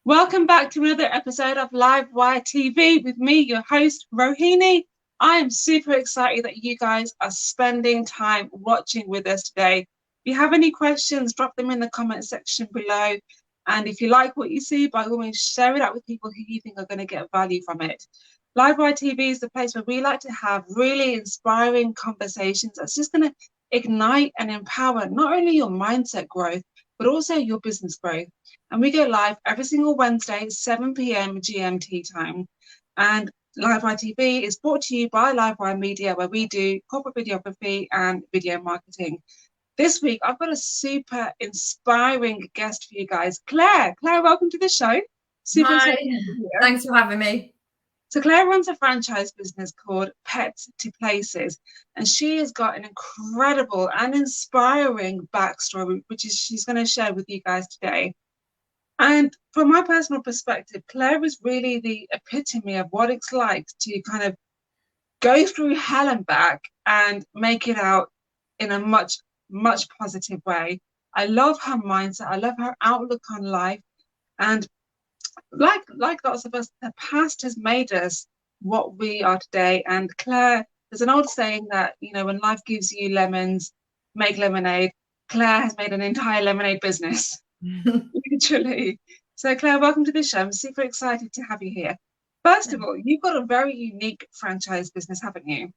Welcome back to another episode of Livewire TV with me, your host, Rohini. I am super excited that you guys are spending time watching with us today. If you have any questions, drop them in the comment section below. And if you like what you see, by all means, share it out with people who you think are going to get value from it. Livewire TV is the place where we like to have really inspiring conversations that's just going to ignite and empower not only your mindset growth, but also your business growth. And we go live every single Wednesday, 7 p.m. GMT time. And Livewire TV is brought to you by Livewire Media, where we do corporate videography and video marketing. This week, I've got a super inspiring guest for you guys, Claire. Claire, welcome to the show. Super Hi, excited to be here. thanks for having me. So Claire runs a franchise business called Pets to Places, and she has got an incredible and inspiring backstory, which is she's going to share with you guys today. And from my personal perspective, Claire is really the epitome of what it's like to kind of go through hell and back and make it out in a much, much positive way. I love her mindset. I love her outlook on life. And like lots of us, the past has made us what we are today. And Claire, there's an old saying that, when life gives you lemons, make lemonade. Claire has made an entire lemonade business, literally. So Claire, welcome to the show. I'm super excited to have you here. First of all, you've got a very unique franchise business, haven't you?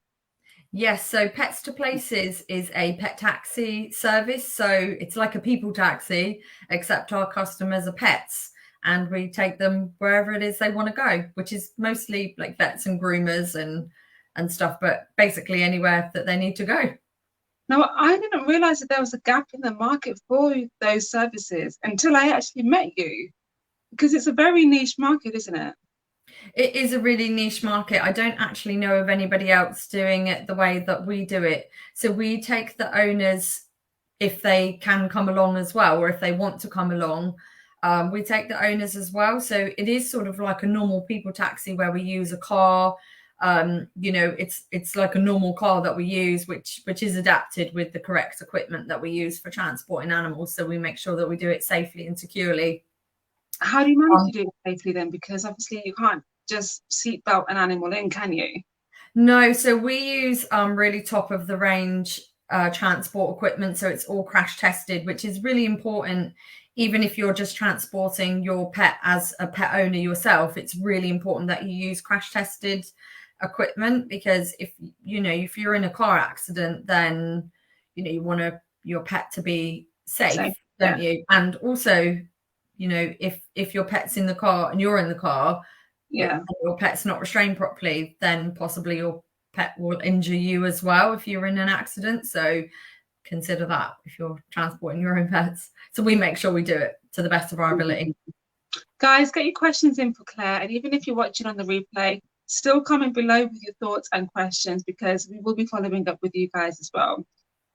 Yes, so Pets to Places is a pet taxi service. So it's like a people taxi, except our customers are pets and we take them wherever it is they want to go, which is mostly like vets and groomers and stuff, but basically anywhere that they need to go. Now, I didn't realize that there was a gap in the market for those services until I actually met you, because it's a very niche market, isn't it? It is a really niche market. I don't actually know of anybody else doing it the way that we do it. So we take the owners if they can come along as well, or if they want to come along. We take the owners as well. So it is sort of like a normal people taxi where we use a car. It's like a normal car that we use, which is adapted with the correct equipment that we use for transporting animals. So we make sure that we do it safely and securely. How do you manage to do it safely then? Because obviously you can't just seatbelt an animal in, can you? No, so we use really top of the range transport equipment. So it's all crash tested, which is really important. Even if you're just transporting your pet as a pet owner yourself, it's really important that you use crash tested equipment, because if you're in a car accident, then you want your pet to be safe, don't you? And also, if your pet's in the car and you're in the car, and your pet's not restrained properly, then possibly your pet will injure you as well if you're in an accident. So consider that if you're transporting your own pets. So we make sure we do it to the best of our ability. Guys, get your questions in for Claire, and even if you're watching on the replay, still comment below with your thoughts and questions, because we will be following up with you guys as well.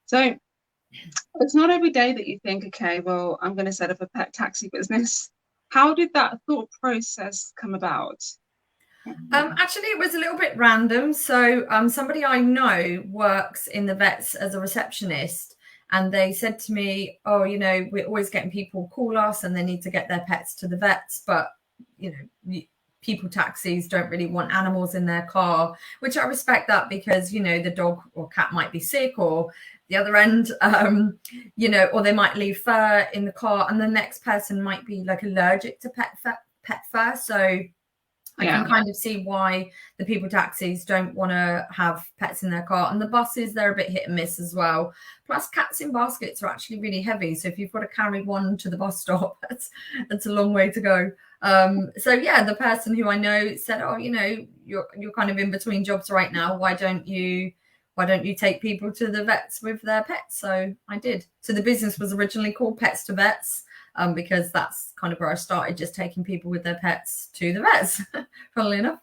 So it's not every day that you think, okay, well, I'm going to set up a pet taxi business. How did that thought process come about? Actually, it was a little bit random. So somebody I know works in the vets as a receptionist, and they said to me, oh, we're always getting people call us and they need to get their pets to the vets, but people taxis don't really want animals in their car, which I respect that, because the dog or cat might be sick, or the other end, or they might leave fur in the car, and the next person might be like allergic to pet fur. So I can kind of see why the people taxis don't want to have pets in their car. And the buses, they're a bit hit and miss as well. Plus, cats in baskets are actually really heavy. So if you've got to carry one to the bus stop, that's a long way to go. So yeah, the person who I know said, oh, you're kind of in between jobs right now. Why don't you take people to the vets with their pets? So I did. So the business was originally called Pets to Vets, because that's kind of where I started, just taking people with their pets to the vets, funnily enough.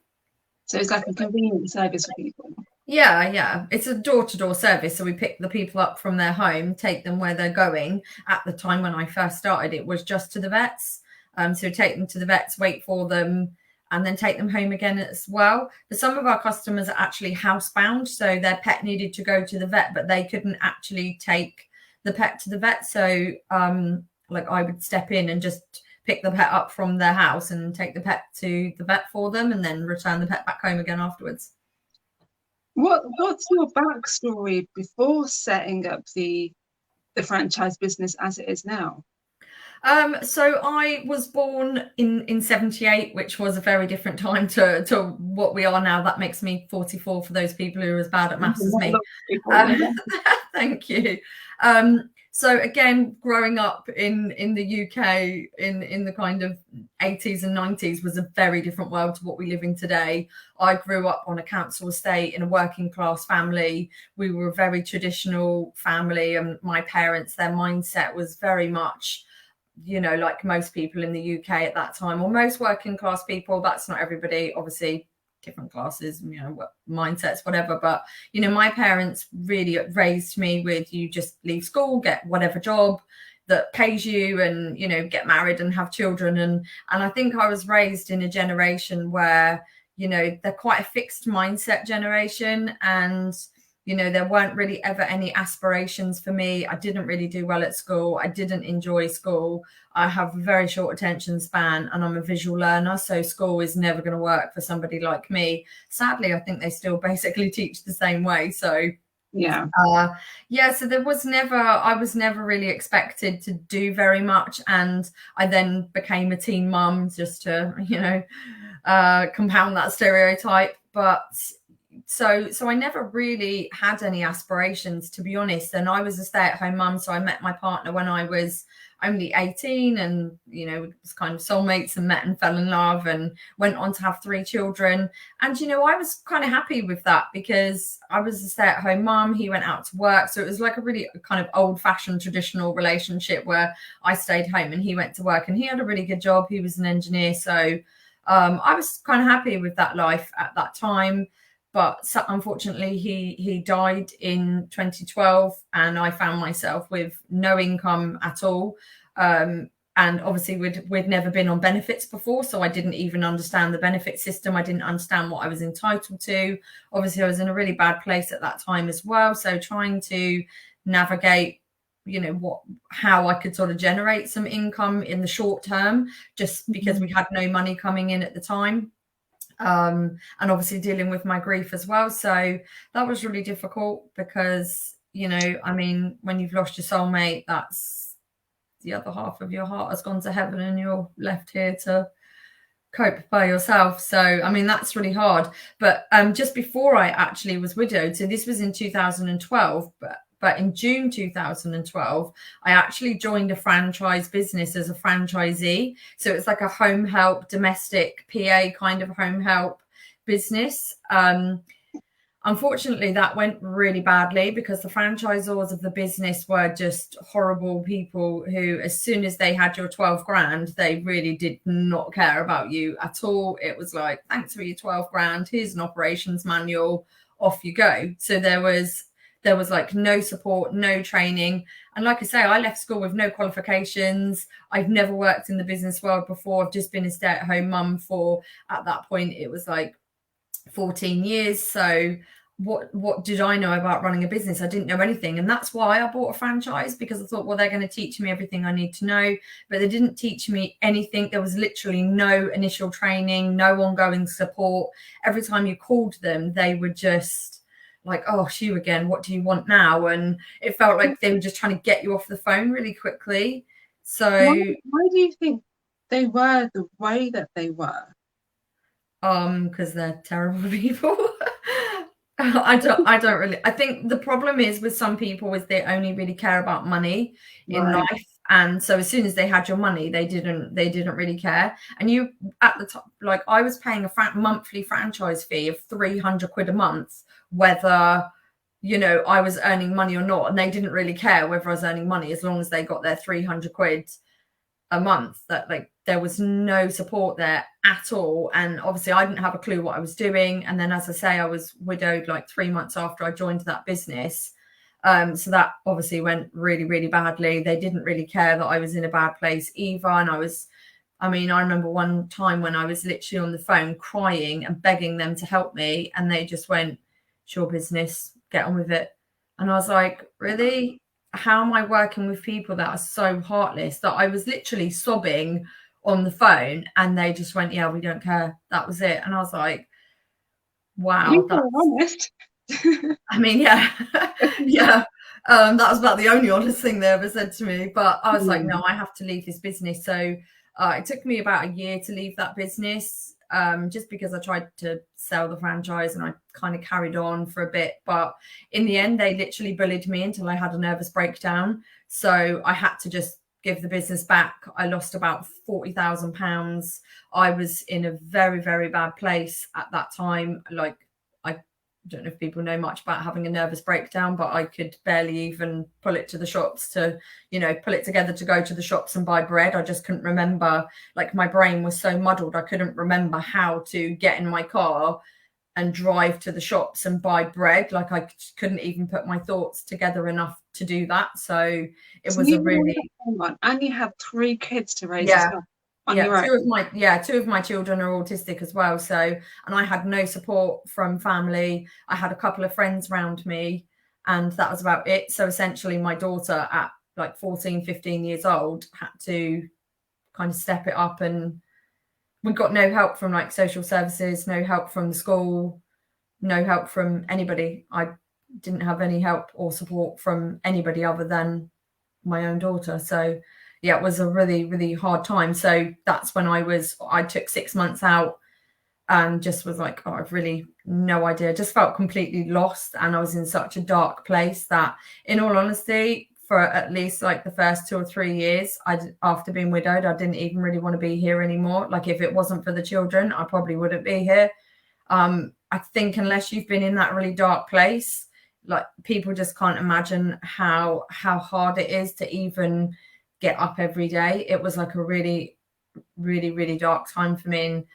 So it's like a convenient service for people. Yeah. It's a door-to-door service. So we pick the people up from their home, take them where they're going. At the time when I first started, it was just to the vets. So take them to the vets, wait for them, and then take them home again as well. But some of our customers are actually housebound. So their pet needed to go to the vet, but they couldn't actually take the pet to the vet. So like I would step in and just pick the pet up from their house and take the pet to the vet for them and then return the pet back home again afterwards. What's your backstory before setting up the franchise business as it is now? So I was born in 78, which was a very different time to what we are now. That makes me 44 for those people who are as bad at maths as me. Thank you. So again, growing up in the UK in the kind of 80s and 90s was a very different world to what we live in today. I grew up on a council estate in a working class family. We were a very traditional family, and my parents, their mindset was very much, you know, like most people in the UK at that time, or most working class people. That's not everybody, obviously, different classes, you know, mindsets, whatever. But, you know, my parents really raised me with, you just leave school, get whatever job that pays you, and, you know, get married and have children. And I think I was raised in a generation where, you know, they're quite a fixed mindset generation, and you know, there weren't really ever any aspirations for me. I didn't really do well at school. I didn't enjoy school. I have a very short attention span, and I'm a visual learner. So school is never going to work for somebody like me. Sadly, I think they still basically teach the same way. So yeah. So I was never really expected to do very much. And I then became a teen mum just to, you know, compound that stereotype. But so I never really had any aspirations, to be honest. And I was a stay-at-home mum, so I met my partner when I was only 18, and you know, it was kind of soulmates, and met and fell in love and went on to have 3 children. And you know, I was kind of happy with that because I was a stay-at-home mum, he went out to work, so it was like a really kind of old-fashioned traditional relationship where I stayed home and he went to work, and he had a really good job, he was an engineer. So I was kind of happy with that life at that time. But unfortunately, he died in 2012, and I found myself with no income at all. And obviously, we'd never been on benefits before, so I didn't even understand the benefit system. I didn't understand what I was entitled to. Obviously, I was in a really bad place at that time as well. So trying to navigate, you know, how I could sort of generate some income in the short term, just because we had no money coming in at the time. And obviously dealing with my grief as well. So that was really difficult because, you know, I mean, when you've lost your soulmate, that's the other half of your heart has gone to heaven and you're left here to cope by yourself. So, I mean, that's really hard. But just before I actually was widowed, so this was in 2012, but in June 2012, I actually joined a franchise business as a franchisee. So it's like a home help, domestic PA kind of home help business. Unfortunately, that went really badly because the franchisors of the business were just horrible people who, as soon as they had your 12 grand, they really did not care about you at all. It was like, thanks for your 12 grand. Here's an operations manual. Off you go. So there was like no support, no training. And like I say, I left school with no qualifications. I've never worked in the business world before. I've just been a stay-at-home mum for, at that point, it was like 14 years. So what did I know about running a business? I didn't know anything. And that's why I bought a franchise, because I thought, well, they're going to teach me everything I need to know. But they didn't teach me anything. There was literally no initial training, no ongoing support. Every time you called them, they were just like, oh, it's you again, what do you want now? And it felt like they were just trying to get you off the phone really quickly. So why do you think they were the way that they were? Because they're terrible people. I don't really. I think the problem is with some people is they only really care about money in life. And so as soon as they had your money, they didn't really care. And you, at the top, like I was paying a monthly franchise fee of 300 quid a month, whether, you know, I was earning money or not. And they didn't really care whether I was earning money, as long as they got their 300 quid a month. That, like, there was no support there at all. And obviously I didn't have a clue what I was doing. And then, as I say, I was widowed like 3 months after I joined that business. So that obviously went really, really badly. They didn't really care that I was in a bad place either. And I remember one time when I was literally on the phone crying and begging them to help me. And they just went, it's your business, get on with it. And I was like, really? How am I working with people that are so heartless? That I was literally sobbing on the phone, and they just went, yeah, we don't care. That was it. And I was like, wow, You were honest. I mean, yeah, yeah. That was about the only honest thing they ever said to me. But I was like, no, I have to leave this business. So it took me about a year to leave that business, just because I tried to sell the franchise and I kind of carried on for a bit. But in the end, they literally bullied me until I had a nervous breakdown. So I had to just give the business back. I lost about £40,000. I was in a very, very bad place at that time. Like, I don't know if people know much about having a nervous breakdown, but I could barely even pull it to the shops to, pull it together to go to the shops and buy bread. I just couldn't remember, like my brain was so muddled. I couldn't remember how to get in my car and drive to the shops and buy bread. Like I couldn't even put my thoughts together enough to do that. So it was a really, and you have 3 kids to raise as well. Two of my children are autistic as well. So, and I had no support from family. I had a couple of friends around me, and that was about it. So essentially my daughter at like 14, 15 years old had to kind of step it up, and we got no help from like social services, no help from the school, no help from anybody. I didn't have any help or support from anybody other than my own daughter. So yeah, it was a really, really hard time. So that's when I took 6 months out and just was like, oh, I've really no idea. Just felt completely lost. And I was in such a dark place that, in all honesty, for at least like the first 2 or 3 years, after being widowed, I didn't even really want to be here anymore. Like if it wasn't for the children, I probably wouldn't be here. I think unless you've been in that really dark place, like people just can't imagine how hard it is to even get up every day. It was like a really, really, really dark time for me.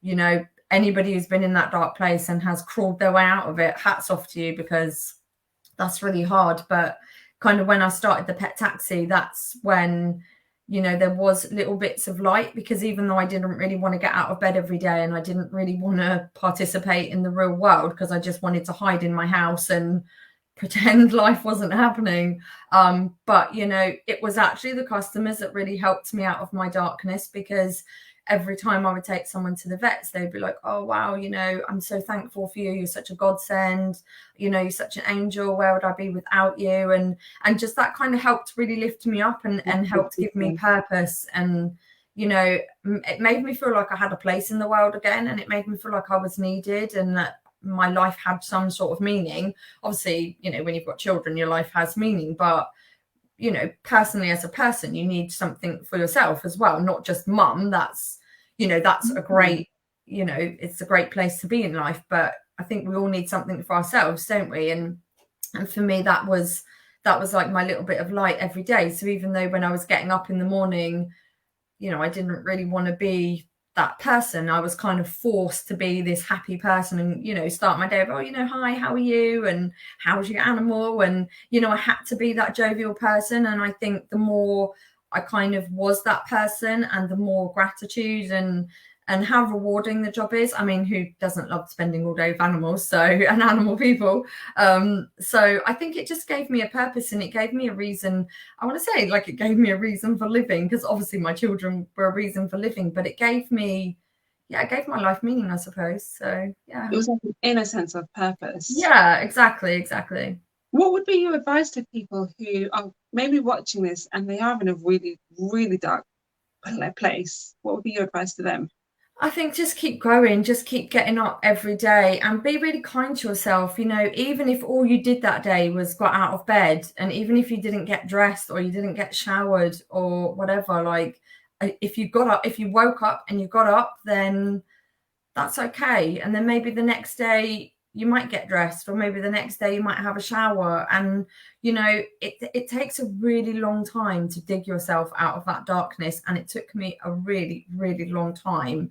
And, anybody who's been in that dark place and has crawled their way out of it, hats off to you, because that's really hard. But kind of when I started the pet taxi, that's when, there was little bits of light, because even though I didn't really want to get out of bed every day and I didn't really want to participate in the real world, because I just wanted to hide in my house and pretend life wasn't happening. But, it was actually the customers that really helped me out of my darkness, because every time I would take someone to the vets, they'd be like, oh, wow, I'm so thankful for you. You're such a godsend. You're such an angel. Where would I be without you? And just that kind of helped really lift me up and helped give me purpose. And, it made me feel like I had a place in the world again. And it made me feel like I was needed and that my life had some sort of meaning. Obviously, when you've got children, your life has meaning. But personally, as a person, you need something for yourself as well, not just mum. That's a great, it's a great place to be in life, but I think we all need something for ourselves, don't we? And for me, that was like my little bit of light every day. So even though when I was getting up in the morning, I didn't really want to be that person, I was kind of forced to be this happy person and, start my day with, hi, how are you? And how's your animal? And, I had to be that jovial person. And I think the more I kind of was that person, and the more gratitude and how rewarding the job is. I mean, who doesn't love spending all day with animals? And animal people. So I think it just gave me a purpose, and it gave me a reason. I want to say, like, it gave me a reason for living, because obviously my children were a reason for living, but it gave me, it gave my life meaning, I suppose. So yeah, it was like an inner sense of purpose. Yeah, exactly. What would be your advice to people who are maybe watching this and they are in a really, really dark place? What would be your advice to them? I think just keep going, just keep getting up every day and be really kind to yourself. Even if all you did that day was got out of bed, and even if you didn't get dressed or you didn't get showered or whatever, like if you woke up and you got up, then that's okay. And then maybe the next day you might get dressed, or maybe the next day you might have a shower. And, it takes a really long time to dig yourself out of that darkness. And it took me a really, really long time.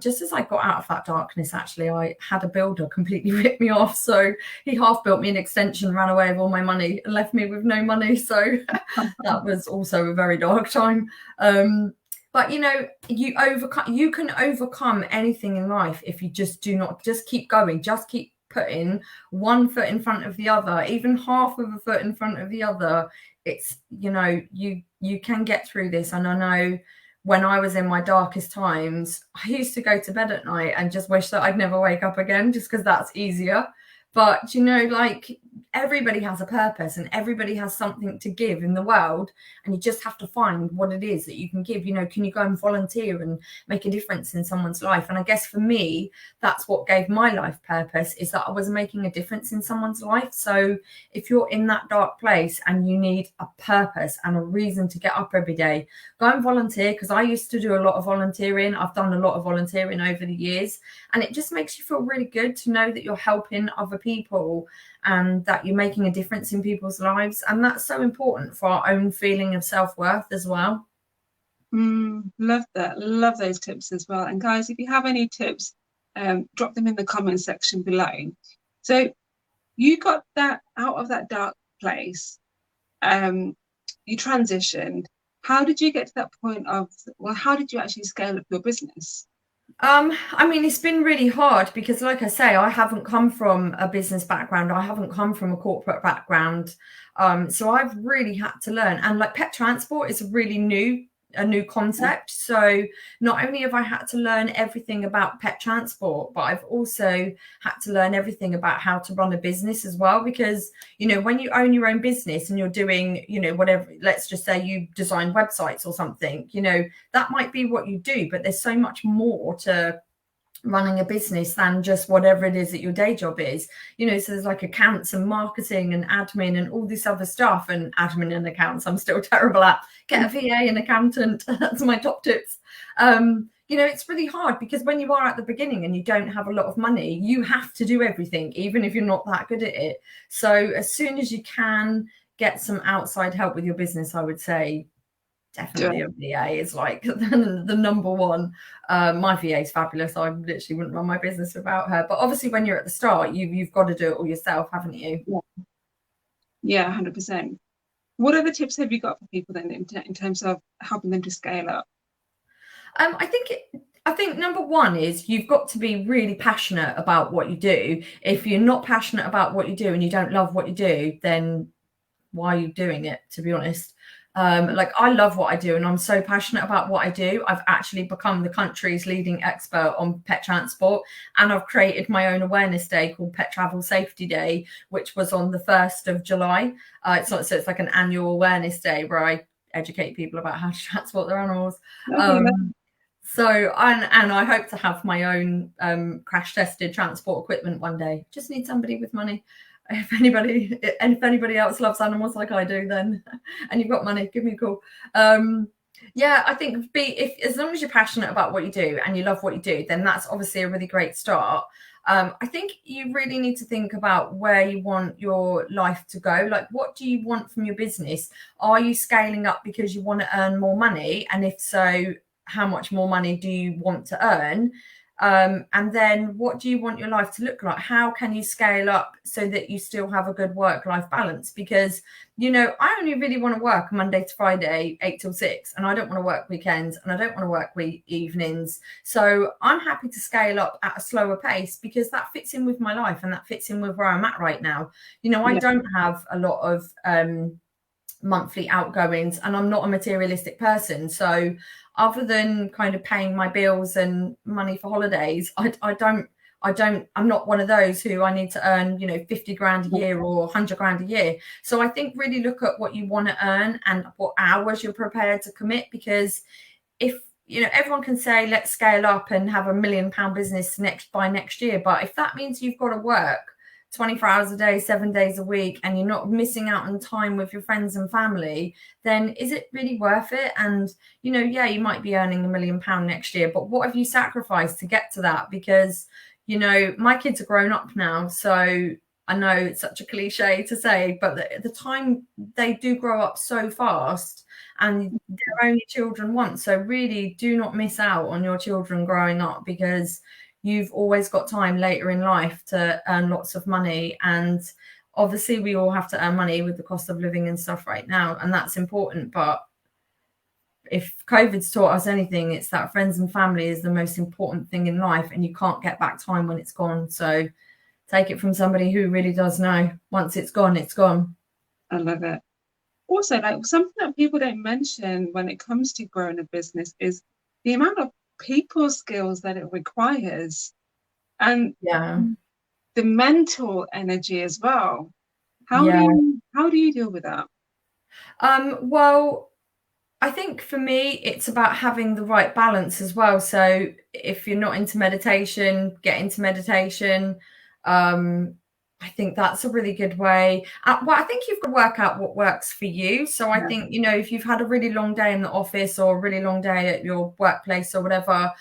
Just as I got out of that darkness, actually, I had a builder completely rip me off. So he half built me an extension, ran away with all my money and left me with no money. So that was also a very dark time. But you can overcome anything in life if you just keep going, just keep putting one foot in front of the other, even half of a foot in front of the other. It's, you can get through this. And I know when I was in my darkest times, I used to go to bed at night and just wish that I'd never wake up again, just because that's easier. But, you know, like, everybody has a purpose and everybody has something to give in the world. And you just have to find what it is that you can give. You know, can you go and volunteer and make a difference in someone's life? And I guess for me, that's what gave my life purpose, is that I was making a difference in someone's life. So if you're in that dark place and you need a purpose and a reason to get up every day, go and volunteer. Because I used to do a lot of volunteering. I've done a lot of volunteering over the years, and it just makes you feel really good to know that you're helping other people and that you're making a difference in people's lives. And that's so important for our own feeling of self-worth as well. Love that. Love those tips as well. And guys, if you have any tips, drop them in the comment section below. So you got that out of that dark place. You transitioned. How did you get to that point of, well, how did you actually scale up your business? I mean, it's been really hard because, like I say, I haven't come from a business background. I haven't come from a corporate background. So I've really had to learn. And like, pet transport is a new concept. So not only have I had to learn everything about pet transport, but I've also had to learn everything about how to run a business as well. Because, you know, when you own your own business and you're doing, you know, whatever, let's just say you design websites or something, you know, that might be what you do, but there's so much more to running a business than just whatever it is that your day job is, you know. So there's like accounts and marketing and admin and all this other stuff. And admin and accounts I'm still terrible at. Get a VA and accountant. That's my top tips. You know, it's really hard because when you are at the beginning and you don't have a lot of money, you have to do everything, even if you're not that good at it. So as soon as you can get some outside help with your business, I would say definitely a VA is like the number one. My VA is fabulous. I literally wouldn't run my business without her. But obviously, when you're at the start, you've got to do it all yourself, haven't you? Yeah, 100%. What other tips have you got for people then in terms of helping them to scale up? I think number one is you've got to be really passionate about what you do. If you're not passionate about what you do and you don't love what you do, then why are you doing it, to be honest? Like, I love what I do and I'm so passionate about what I do. I've actually become the country's leading expert on pet transport, and I've created my own awareness day called Pet Travel Safety Day, which was on the 1st of July. So it's like an annual awareness day where I educate people about how to transport their animals. So and I hope to have my own crash tested transport equipment one day. Just need somebody with money. If anybody else loves animals like I do, then and you've got money, give me a call. Yeah, I think as long as you're passionate about what you do and you love what you do, then that's obviously a really great start. I think you really need to think about where you want your life to go. Like, what do you want from your business? Are you scaling up because you want to earn more money? And if so, how much more money do you want to earn? And then what do you want your life to look like? How can you scale up so that you still have a good work-life balance? Because, you know, I only really want to work Monday to Friday, 8 till 6, and I don't want to work weekends and I don't want to work evenings. So I'm happy to scale up at a slower pace because that fits in with my life and that fits in with where I'm at right now. You know, I don't have a lot of monthly outgoings and I'm not a materialistic person. So other than kind of paying my bills and money for holidays, I'm not one of those who I need to earn, you know, 50 grand a year or 100 grand a year. So I think really look at what you want to earn and what hours you're prepared to commit, because if, you know, everyone can say, let's scale up and have £1 million business by next year. But if that means you've got to work 24 hours a day, 7 days a week, and you're not missing out on time with your friends and family, then is it really worth it? And, you know, yeah, you might be earning £1 million next year, but what have you sacrificed to get to that? Because, you know, my kids are grown up now, so I know it's such a cliche to say, but the time they do grow up so fast and they're only children once. So really do not miss out on your children growing up, because you've always got time later in life to earn lots of money. And obviously we all have to earn money with the cost of living and stuff right now, and that's important. But if COVID's taught us anything, it's that friends and family is the most important thing in life, and you can't get back time when it's gone. So take it from somebody who really does know. Once it's gone, it's gone. I love it. also, like something that people don't mention when it comes to growing a business is the amount of people skills that it requires and Yeah. the mental energy as well. Yeah. How do you deal with that? Well, I think for me, it's about having the right balance as well. So if you're not into meditation, get into meditation. Um, I think that's a really good way. Well, I think you've got to work out what works for you. So I Yeah, think, if you've had a really long day in the office or a really long day at your workplace or whatever,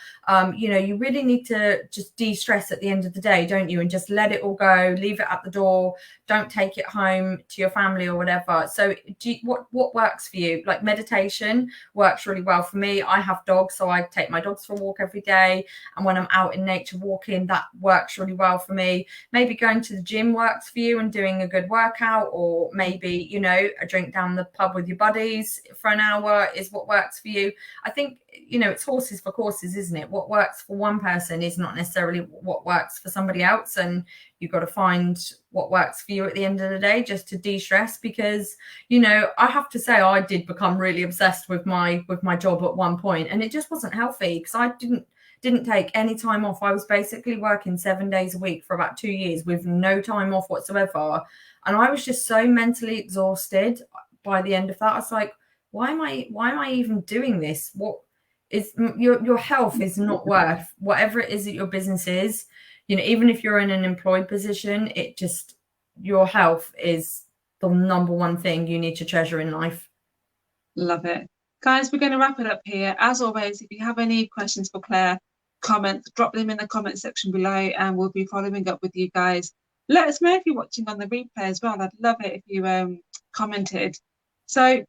you really need to just de-stress at the end of the day, don't you? And just let it all go, leave it at the door, don't take it home to your family or whatever. So what works for you? Like meditation works really well for me. I have dogs, so I take my dogs for a walk every day. And when I'm out in nature walking, that works really well for me. Maybe going to the gym works for you and doing a good workout, or maybe, a drink down the pub with your buddies for an hour is what works for you. I think, it's horses for courses, isn't it? What works for one person is not necessarily what works for somebody else. And you've got to find what works for you at the end of the day, just to de-stress. Because, I have to say, I did become really obsessed with my job at one point, and it just wasn't healthy because I didn't take any time off. I was basically working 7 days a week for about 2 years with no time off whatsoever. And I was just so mentally exhausted by the end of that. I was like, why am I even doing this? What is your health is not worth whatever it is that your business is. Even if you're in an employed position, your health is the number one thing you need to treasure in life. love it. Guys, we're going to wrap it up here. As always, if you have any questions for Claire, comments, drop them in the comment section below and we'll be following up with you guys. Let us know if you're watching on the replay as well. I'd love it if you commented. So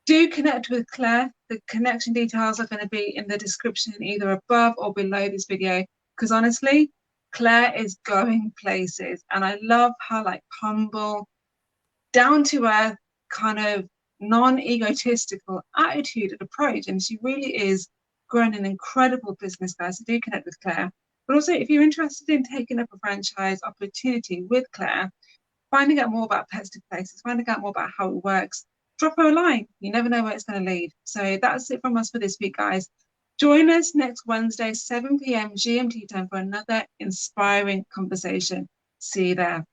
do connect with Claire. The connection details are going to be in the description, either above or below this video. Because honestly, Claire is going places. And I love her humble, down to earth, kind of non-egotistical attitude and approach. And she really is growing an incredible business, guys. So do connect with Claire. But also, if you're interested in taking up a franchise opportunity with Claire, finding out more about Pets to Places, finding out more about how it works, drop her a line. You never know where it's going to lead. So that's it from us for this week, guys. Join us next Wednesday, 7 p.m. GMT time for another inspiring conversation. See you there.